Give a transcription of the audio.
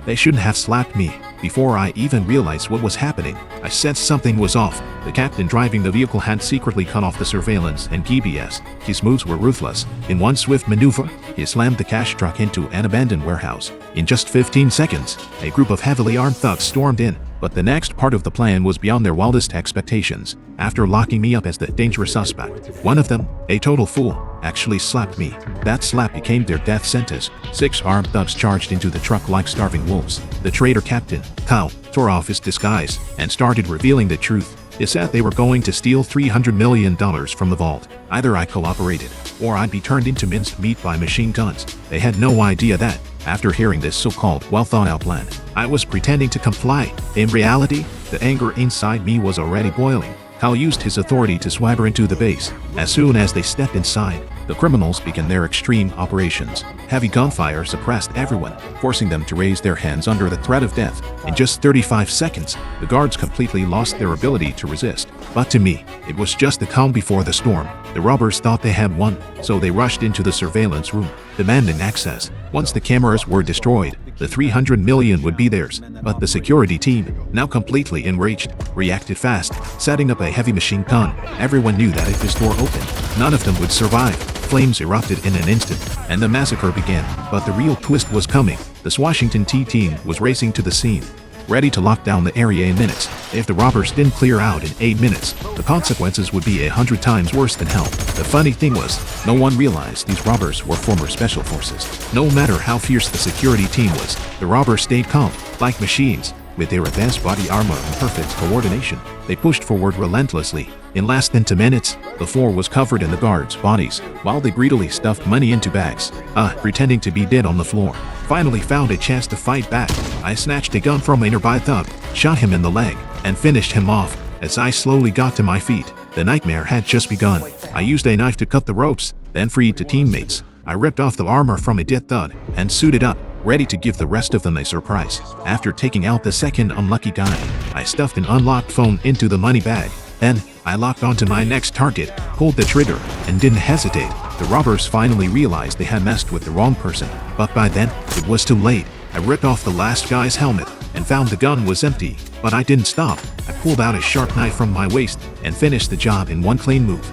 They shouldn't have slapped me. Before I even realized what was happening, I sensed something was off. The captain driving the vehicle had secretly cut off the surveillance and GPS. His moves were ruthless. In one swift maneuver, he slammed the cash truck into an abandoned warehouse. In just 15 seconds, a group of heavily armed thugs stormed in. But the next part of the plan was beyond their wildest expectations. After locking me up as the dangerous suspect, one of them, a total fool, actually slapped me. That slap became their death sentence. 6 armed thugs charged into the truck like starving wolves. The traitor captain, Kyle, tore off his disguise and started revealing the truth. They said they were going to steal $300 million from the vault. Either I cooperated, or I'd be turned into minced meat by machine guns. They had no idea that, after hearing this so-called well-thought-out plan, I was pretending to comply. In reality, the anger inside me was already boiling. Kyle used his authority to swagger into the base. As soon as they stepped inside, the criminals began their extreme operations. Heavy gunfire suppressed everyone, forcing them to raise their hands under the threat of death. In just 35 seconds, the guards completely lost their ability to resist. But to me, it was just the calm before the storm. The robbers thought they had won, so they rushed into the surveillance room, demanding access. Once the cameras were destroyed, the $300 million would be theirs. But the security team, now completely enraged, reacted fast, setting up a heavy machine gun. Everyone knew that if this door opened, none of them would survive. Flames erupted in an instant, and the massacre began. But the real twist was coming. The Washington team was racing to the scene, ready to lock down the area in minutes. If the robbers didn't clear out in 8 minutes, the consequences would be 100 times worse than hell. The funny thing was, no one realized these robbers were former special forces. No matter how fierce the security team was, the robbers stayed calm, like machines. With their advanced body armor and perfect coordination, they pushed forward relentlessly. In less than 2 minutes, the floor was covered in the guards' bodies, while they greedily stuffed money into bags, pretending to be dead on the floor. Finally found a chance to fight back. I snatched a gun from a nearby thug, shot him in the leg, and finished him off. As I slowly got to my feet, the nightmare had just begun. I used a knife to cut the ropes, then freed the teammates. I ripped off the armor from a dead thug and suited up, ready to give the rest of them a surprise. After taking out the second unlucky guy, I stuffed an unlocked phone into the money bag. Then, I locked onto my next target, pulled the trigger, and didn't hesitate. The robbers finally realized they had messed with the wrong person, but by then, it was too late. I ripped off the last guy's helmet and found the gun was empty. But I didn't stop. I pulled out a sharp knife from my waist and finished the job in one clean move.